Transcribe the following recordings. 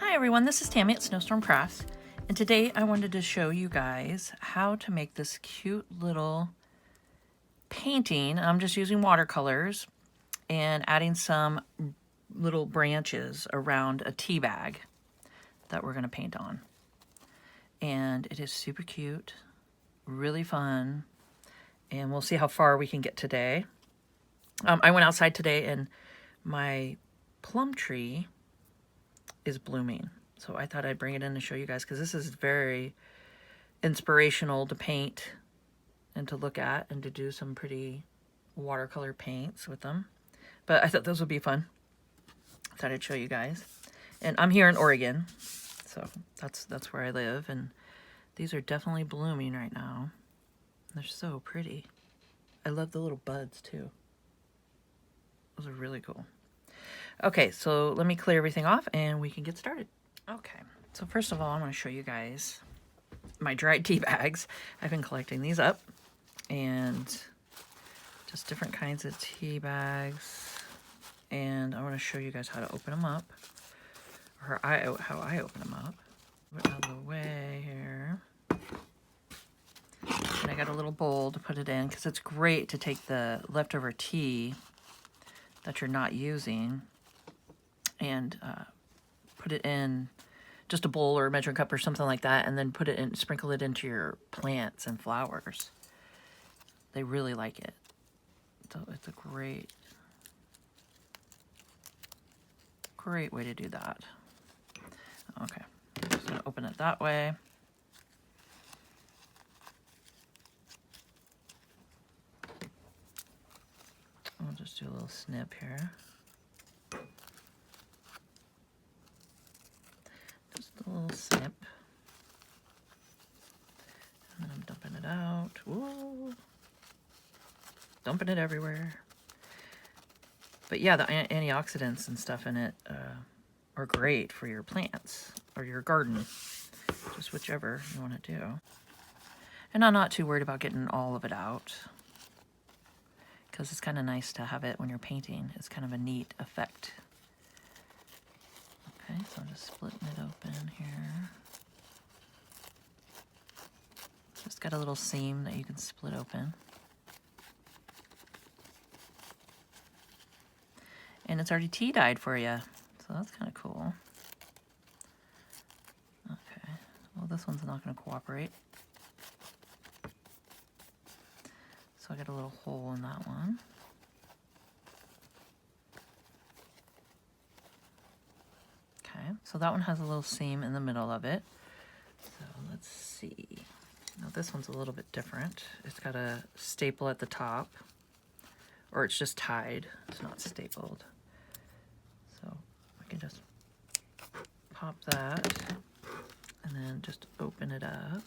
Hi everyone, this is Tammy at Snowstorm Crafts, and today I wanted to show you guys how to make this cute little painting. I'm just using watercolors and adding some little branches around a tea bag that we're going to paint on. And it is super cute, really fun, and we'll see how far we can get today. I went outside today and my plum tree is blooming. So I thought I'd bring it in to show you guys because this is very inspirational to paint and to look at and to do some pretty watercolor paints with them. But I thought those would be fun. I thought I'd show you guys. And I'm here in Oregon, so that's where I live. And these are definitely blooming right now. They're so pretty. I love the little buds too. Those are really cool. Okay, so let me clear everything off and we can get started. Okay, so first of all, I'm going to show you guys my dried tea bags. I've been collecting these up, and just different kinds of tea bags. And I want to show you guys how to open them up, or how I open them up. Put it out of the way here. And I got a little bowl to put it in because it's great to take the leftover tea that you're not using and put it in just a bowl or a measuring cup or something like that, and then put it in, sprinkle it into your plants and flowers. They really like it. So it's a great way to do that. Okay, I'm just gonna open it that way. I'll just do a little snip here. Just a little snip. And then I'm dumping it out. Ooh. Dumping it everywhere. But yeah, the antioxidants and stuff in it are great for your plants or your garden. Just whichever you want to do. And I'm not too worried about getting all of it out, because it's kind of nice to have it when you're painting. It's kind of a neat effect. Okay, so I'm just splitting it open here. Just got a little seam that you can split open. And it's already tea dyed for you, so that's kind of cool. Okay, well this one's not going to cooperate. So I got a little hole in that one. Okay, so that one has a little seam in the middle of it. So let's see. Now this one's a little bit different. It's got a staple at the top, or it's just tied. It's not stapled. So I can just pop that and then just open it up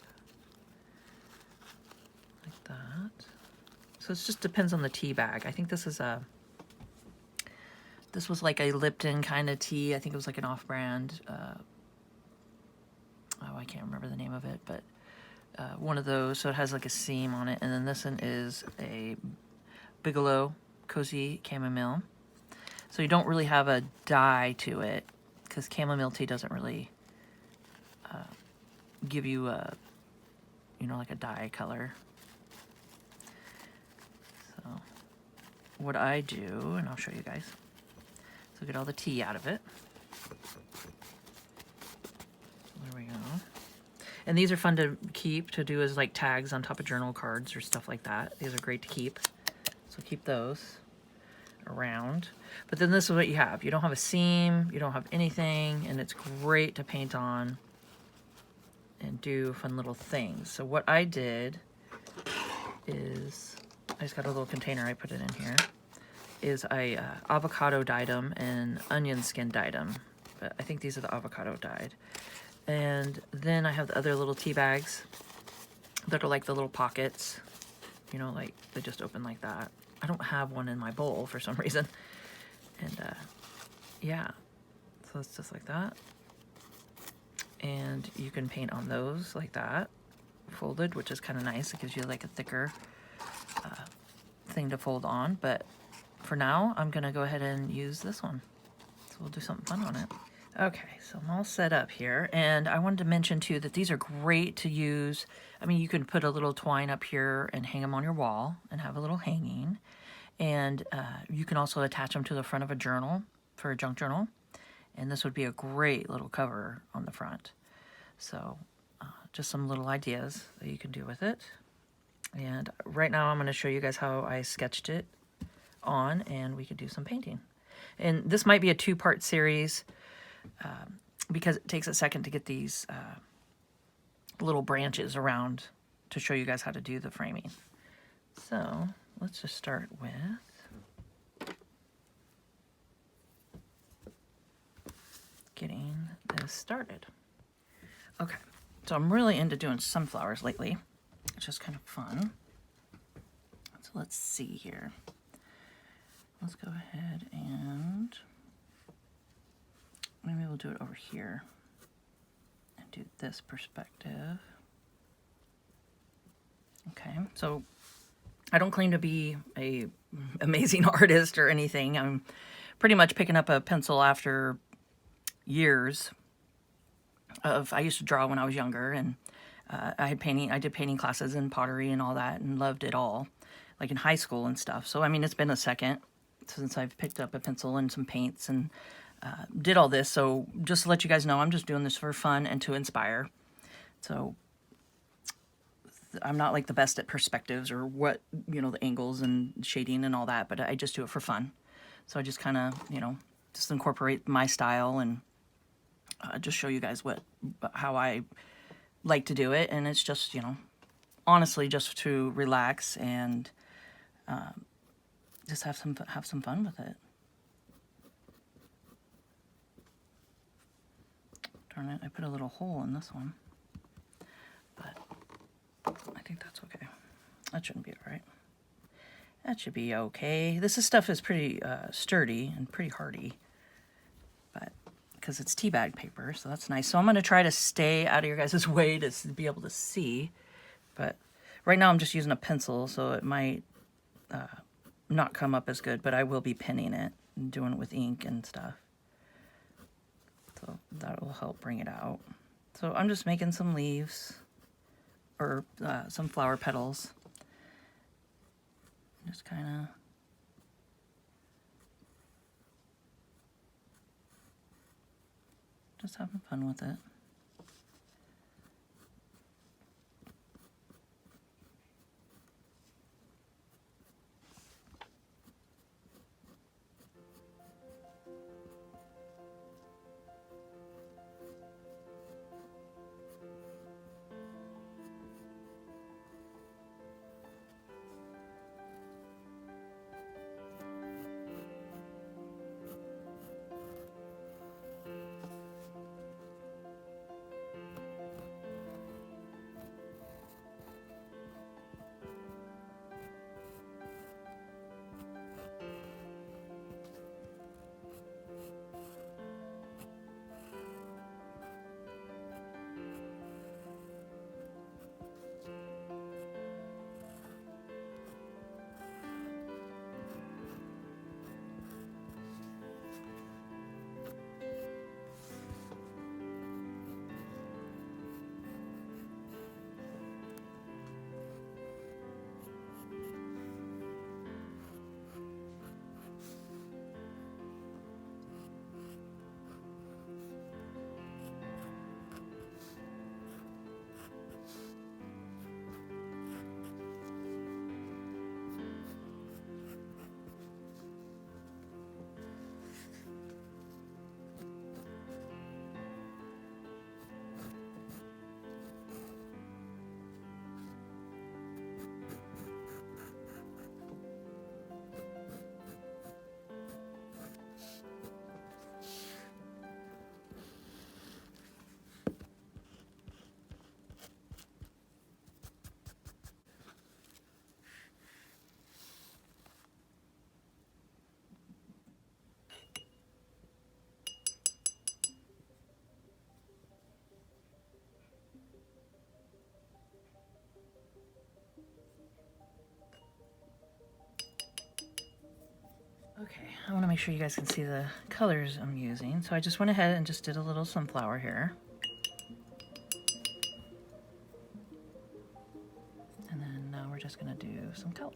like that. So it just depends on the tea bag. I think this is this was like a Lipton kind of tea. I think it was like an off-brand, oh, I can't remember the name of it, but one of those. So it has like a seam on it. And then this one is a Bigelow Cozy Chamomile. So you don't really have a dye to it, because chamomile tea doesn't really give you a, you know, like a dye color. So what I do, and I'll show you guys. So get all the tea out of it. There we go. And these are fun to keep, to do as like tags on top of journal cards or stuff like that. These are great to keep. So keep those around. But then this is what you have. You don't have a seam, you don't have anything, and it's great to paint on and do fun little things. So what I did is, I just got a little container, I put it in here, is I avocado dyed them and onion skin dyed them. But I think these are the avocado dyed. And then I have the other little tea bags that are like the little pockets, you know, like they just open like that. I don't have one in my bowl for some reason. And yeah, so it's just like that. And you can paint on those like that, folded, which is kind of nice. It gives you like a thicker thing to fold on. But for now, I'm gonna go ahead and use this one. So we'll do something fun on it. Okay, so I'm all set up here, and I wanted to mention too that these are great to use. I mean, you can put a little twine up here and hang them on your wall and have a little hanging. And you can also attach them to the front of a journal for a junk journal. And this would be a great little cover on the front. So just some little ideas that you can do with it. And right now I'm going to show you guys how I sketched it on, and we could do some painting. And this might be a two-part series because it takes a second to get these little branches around to show you guys how to do the framing. So let's just start with getting this started. Okay, so I'm really into doing sunflowers lately. It's just kind of fun. So let's see here. Let's go ahead and maybe we'll do it over here and do this perspective. Okay, so I don't claim to be a amazing artist or anything. I'm pretty much picking up a pencil after years of, I used to draw when I was younger, and I did painting classes and pottery and all that, and loved it all, like in high school and stuff. So I mean, it's been a second since I've picked up a pencil and some paints and did all this. So just to let you guys know, I'm just doing this for fun and to inspire. So I'm not like the best at perspectives or what, the angles and shading and all that, but I just do it for fun. So I just kind of, just incorporate my style and just show you guys how I like to do it. And it's just, honestly, just to relax and just have some fun with it. Darn it, I put a little hole in this one, but I think that's okay. That shouldn't be all right. That should be okay. This stuff is pretty sturdy and pretty hardy, but because it's tea bag paper, so that's nice. So I'm going to try to stay out of your guys' way to be able to see, but right now I'm just using a pencil, so it might not come up as good, but I will be pinning it and doing it with ink and stuff. So that will help bring it out. So I'm just making some leaves or some flower petals. Just kind of just having fun with it. Okay, I want to make sure you guys can see the colors I'm using. So I just went ahead and just did a little sunflower here. And then now we're just going to do some color.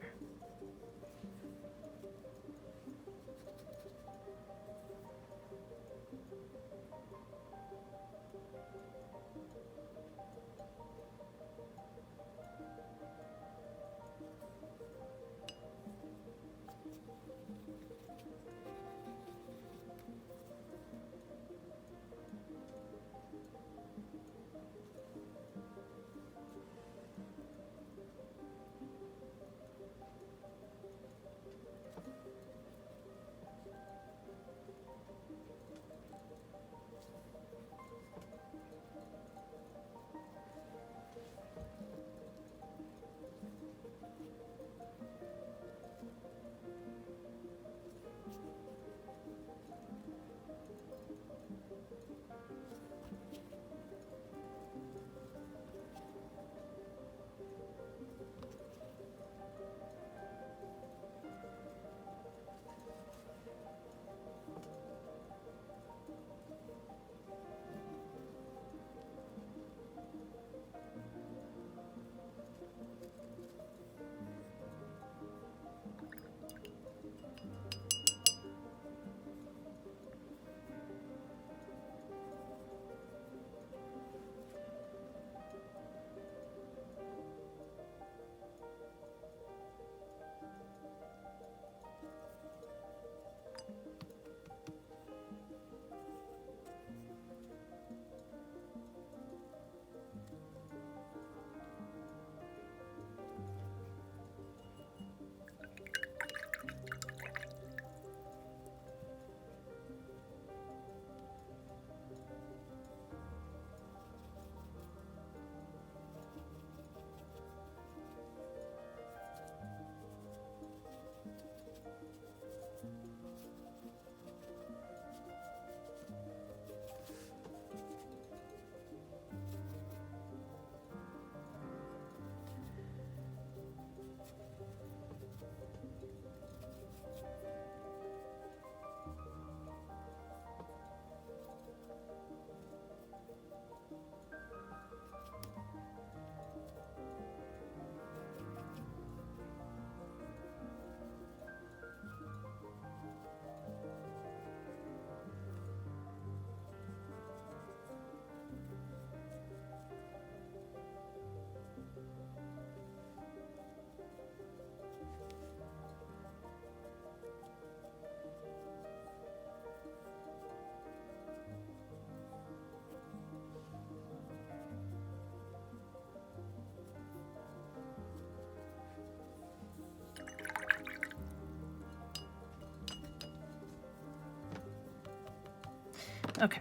Okay,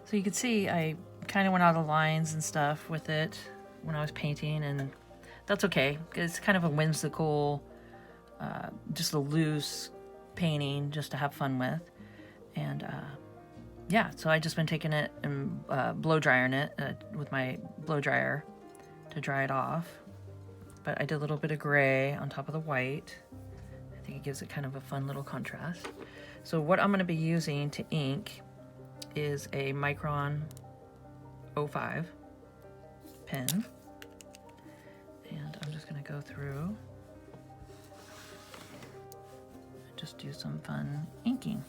so you can see I kind of went out of lines and stuff with it when I was painting, and that's okay. It's kind of a whimsical, just a loose painting just to have fun with. And yeah, so I just been taking it and blow drying it with my blow dryer to dry it off. But I did a little bit of gray on top of the white. I think it gives it kind of a fun little contrast. So what I'm going to be using to ink is a Micron 05 pen, and I'm just going to go through and just do some fun inking.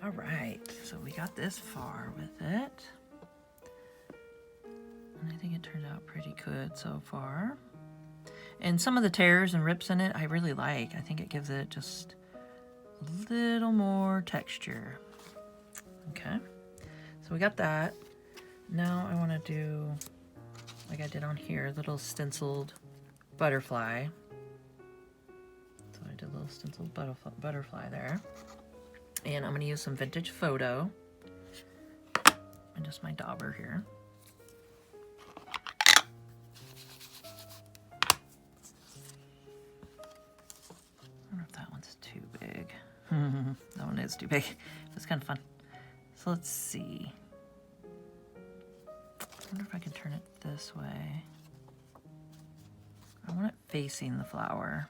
All right, so we got this far with it. And I think it turned out pretty good so far. And some of the tears and rips in it, I really like. I think it gives it just a little more texture. Okay, so we got that. Now I want to do, like I did on here, a little stenciled butterfly. So I did a little stenciled butterfly there. And I'm going to use some vintage photo and just my dauber here. I wonder if that one's too big. That one is too big. It's kind of fun. So let's see. I wonder if I can turn it this way. I want it facing the flower.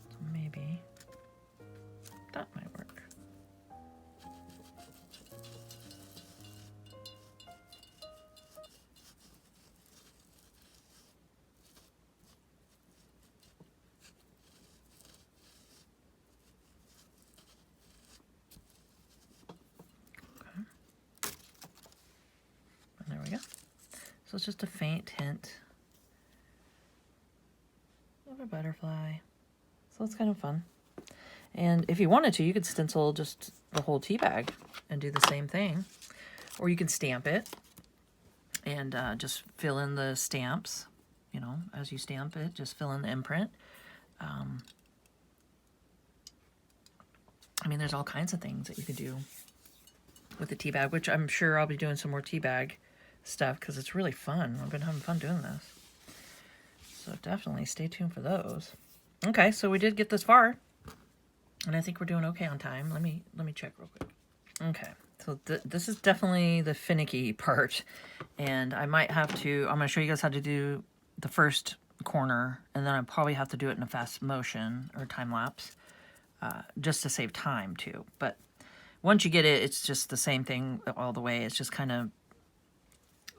So maybe that might work. There we go. So it's just a faint hint of a butterfly. So it's kind of fun. And if you wanted to, you could stencil just the whole tea bag and do the same thing. Or you can stamp it and just fill in the stamps, you know, as you stamp it, just fill in the imprint. I mean, there's all kinds of things that you can do with the tea bag, which I'm sure I'll be doing some more tea bag stuff because it's really fun. I've been having fun doing this. So definitely stay tuned for those. Okay, so we did get this far. And I think we're doing okay on time. Let me check real quick. Okay, so this is definitely the finicky part. And I might have to, I'm going to show you guys how to do the first corner. And then I probably have to do it in a fast motion or time lapse. Just to save time too. But once you get it, it's just the same thing all the way. It's just kind of,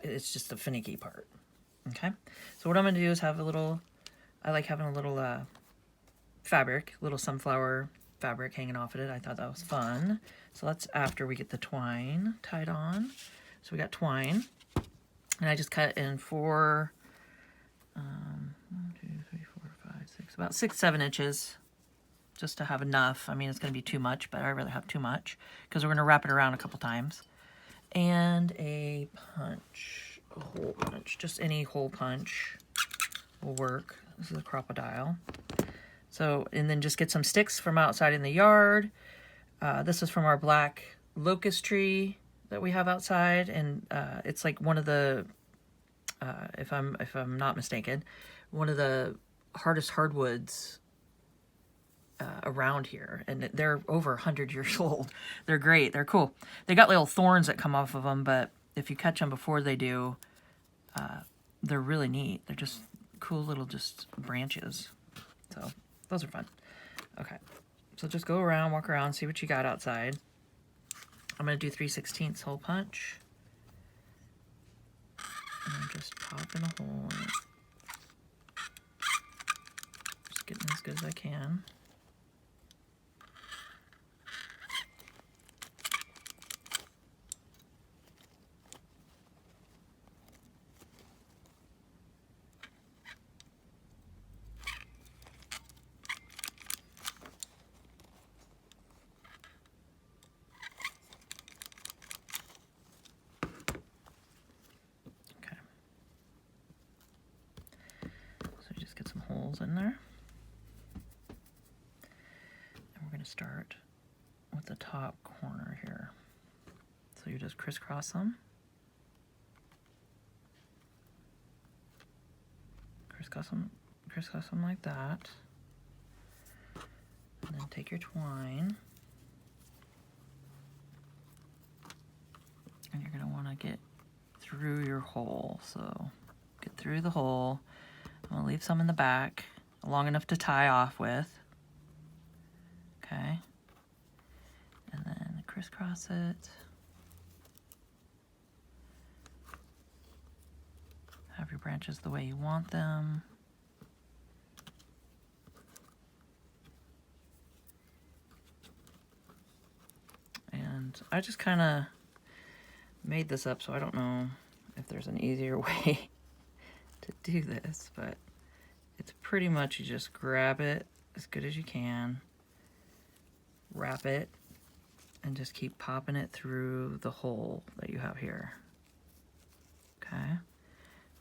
it's just the finicky part. Okay, so what I'm going to do is have a little, I like having a little fabric, little sunflower fabric hanging off of it. I thought that was fun. So that's after we get the twine tied on. So we got twine, and I just cut in 4, 1, 2, 3, 4, 5, 6, about 6, 7 inches, just to have enough. I mean, it's going to be too much, but I rather have too much because we're going to wrap it around a couple times. And a punch, a hole punch, just any hole punch will work. This is a crocodile. So, and then just get some sticks from outside in the yard. This is from our black locust tree that we have outside, and it's like one of the, if I'm not mistaken, one of the hardest hardwoods around here, and they're over 100 years old. They're great. They're cool. They got little thorns that come off of them, but if you catch them before they do, they're really neat. They're just cool little just branches. So those are fun. Okay, so just go around, walk around, see what you got outside. I'm going to do 3/16 hole punch. And I'm just popping a hole in it. Just getting as good as I can. In there. And we're going to start with the top corner here. So you just crisscross them. Crisscross them like that. And then take your twine. And you're going to want to get through your hole. So get through the hole. I'm going to leave some in the back, long enough to tie off with. Okay. And then crisscross it. Have your branches the way you want them. I just kind of made this up, so I don't know if there's an easier way to do this, but it's pretty much you just grab it as good as you can, wrap it, and just keep popping it through the hole that you have here. Okay?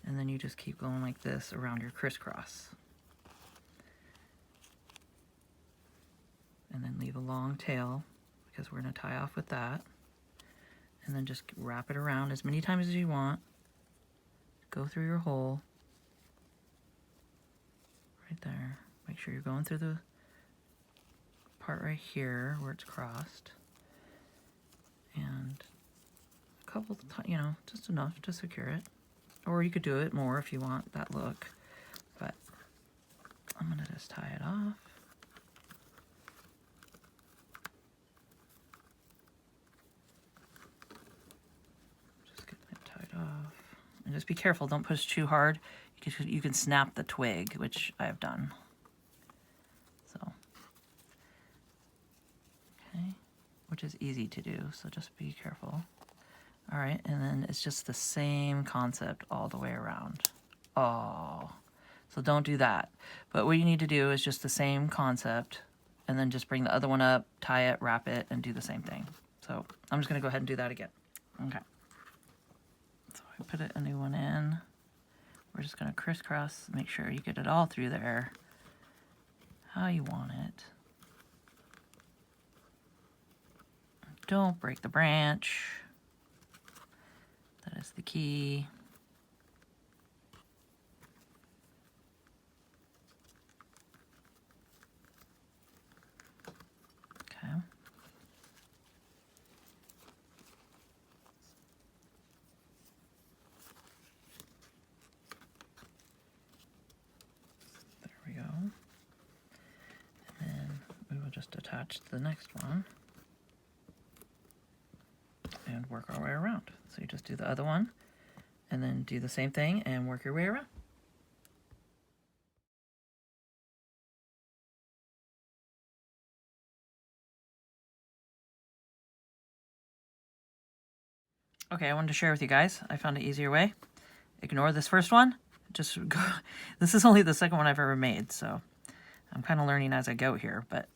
And then you just keep going like this around your crisscross. And then leave a long tail, because we're going to tie off with that. And then just wrap it around as many times as you want. Go through your hole. Right there. Make sure you're going through the part right here where it's crossed. And a couple of times, you know, just enough to secure it. Or you could do it more if you want that look. But I'm going to just tie it off. Off. And just be careful, don't push too hard. You can snap the twig, which I have done. So, okay, which is easy to do, so just be careful. All right, and then it's just the same concept all the way around. Oh, so don't do that. But what you need to do is just the same concept, and then just bring the other one up, tie it, wrap it, and do the same thing. So I'm just gonna go ahead and do that again. Okay. Put a new one in. We're just going to crisscross, make sure you get it all through there how you want it. Don't break the branch. That is the key. Okay. Just attach the next one and work our way around. So you just do the other one and then do the same thing and work your way around. Okay, I wanted to share with you guys. I found an easier way. Ignore this first one. Just go. This is only the second one I've ever made, so I'm kind of learning as I go here, but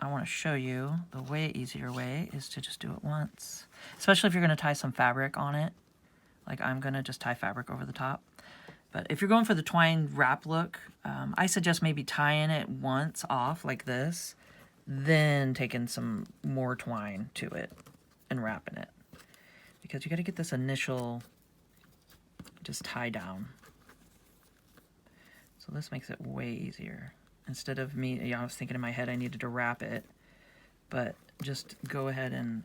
I want to show you the way easier way is to just do it once. Especially if you're going to tie some fabric on it. Like I'm going to just tie fabric over the top. But if you're going for the twine wrap look, I suggest maybe tying it once off like this, then taking some more twine to it and wrapping it. Because you got to get this initial just tie down. So this makes it way easier. Instead of me, I was thinking in my head I needed to wrap it, but just go ahead and,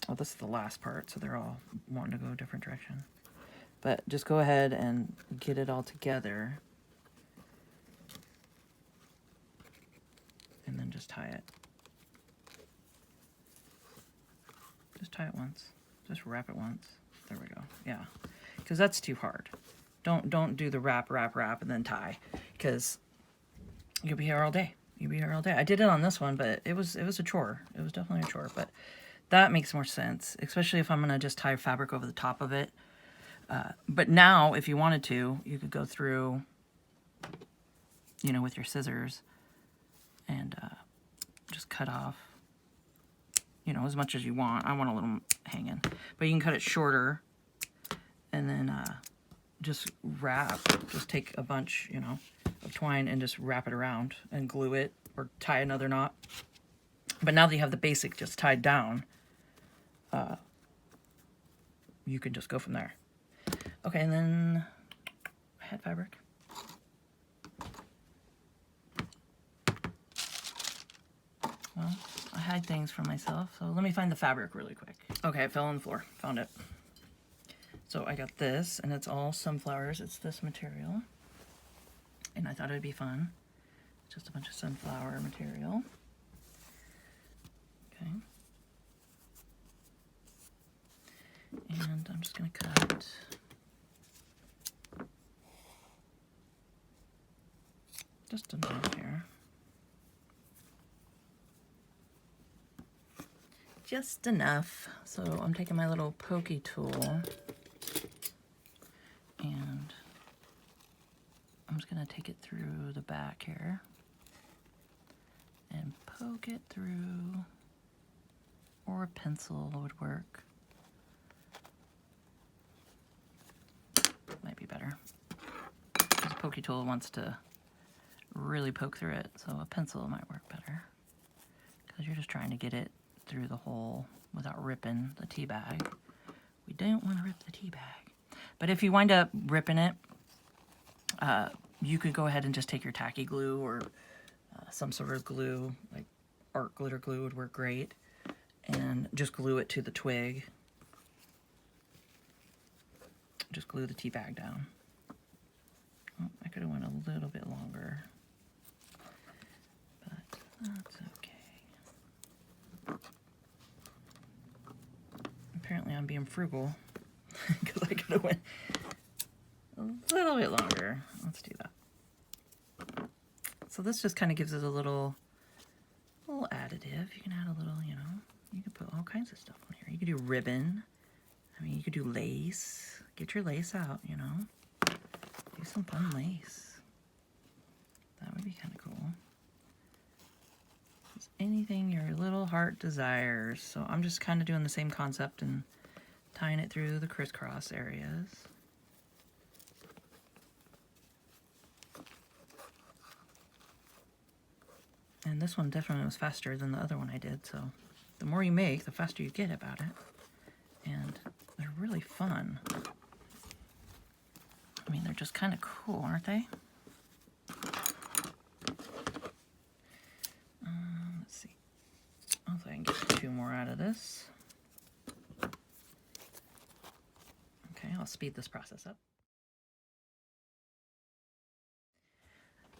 well, this is the last part, so they're all wanting to go a different direction. But just go ahead and get it all together, and then just tie it. Just tie it once. Just wrap it once. There we go. Yeah, because that's too hard. Don't do the wrap, and then tie, because you'll be here all day. You'll be here all day. I did it on this one, but it was a chore. It was definitely a chore, but that makes more sense, especially if I'm going to just tie fabric over the top of it. But now, if you wanted to, you could go through, you know, with your scissors and just cut off, you know, as much as you want. I want a little hanging, but you can cut it shorter and then just wrap. Just take a bunch, you know, of twine and just wrap it around and glue it or tie another knot. But now that you have the basic just tied down, you can just go from there. Okay, and then I had fabric. Well, I hide things from myself, so let me find the fabric really quick. Okay, it fell on the floor. Found it. So I got this, and it's all sunflowers. It's this material. And I thought it would be fun. Just a bunch of sunflower material. Okay. And I'm just going to cut just enough here. just enough. So I'm taking my little pokey tool and I'm just gonna take it through the back here and poke it through, or a pencil would work. Might be better. Because a pokey tool wants to really poke through it, so a pencil might work better. Because you're just trying to get it through the hole without ripping the tea bag. We don't want to rip the tea bag. But if you wind up ripping it, you could go ahead and just take your tacky glue or some sort of glue, like art glitter glue would work great, and just glue it to the twig. Just glue the tea bag down. Oh, I could have went a little bit longer, but that's okay. Apparently I'm being frugal because I could have went a little bit longer. Let's do that. So this just kind of gives it a little additive. You can add a little, you know, you can put all kinds of stuff on here. You could do ribbon. I mean, you could do lace. Get your lace out, you know. Do some fun lace. That would be kind of cool. Just anything your little heart desires. So I'm just kind of doing the same concept and tying it through the crisscross areas. And this one definitely was faster than the other one I did, so the more you make, the faster you get about it. And they're really fun. I mean, they're just kind of cool, aren't they? Let's see. Hopefully I can get 2 more out of this. Okay, I'll speed this process up.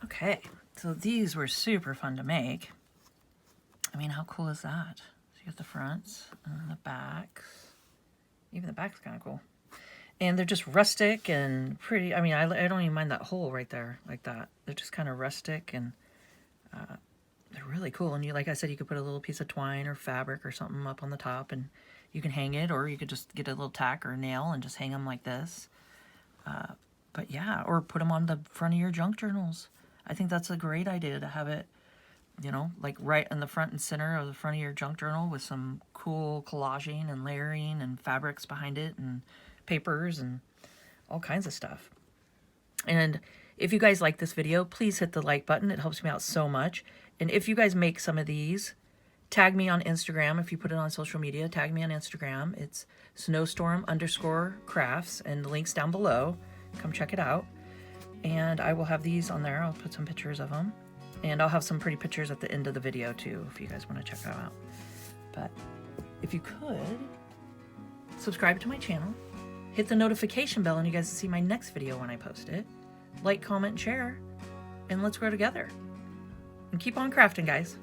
Okay, so these were super fun to make. I mean, how cool is that? So you got the fronts and then the backs. Even the back's kind of cool. And they're just rustic and pretty. I mean, I don't even mind that hole right there like that. They're just kind of rustic and they're really cool. And you, like I said, you could put a little piece of twine or fabric or something up on the top and you can hang it, or you could just get a little tack or nail and just hang them like this. But yeah, or put them on the front of your junk journals. I think that's a great idea to have it, you know, like right in the front and center of the front of your junk journal with some cool collaging and layering and fabrics behind it and papers and all kinds of stuff. And if you guys like this video, please hit the like button. It helps me out so much. And if you guys make some of these, tag me on Instagram. If you put it on social media, tag me on Instagram. It's snowstorm_crafts, and the link's down below. Come check it out. And I will have these on there. I'll put some pictures of them. And I'll have some pretty pictures at the end of the video too, if you guys want to check that out. But if you could, subscribe to my channel, hit the notification bell, and you guys will see my next video when I post it. Like, comment, and share, and let's grow together. And keep on crafting, guys.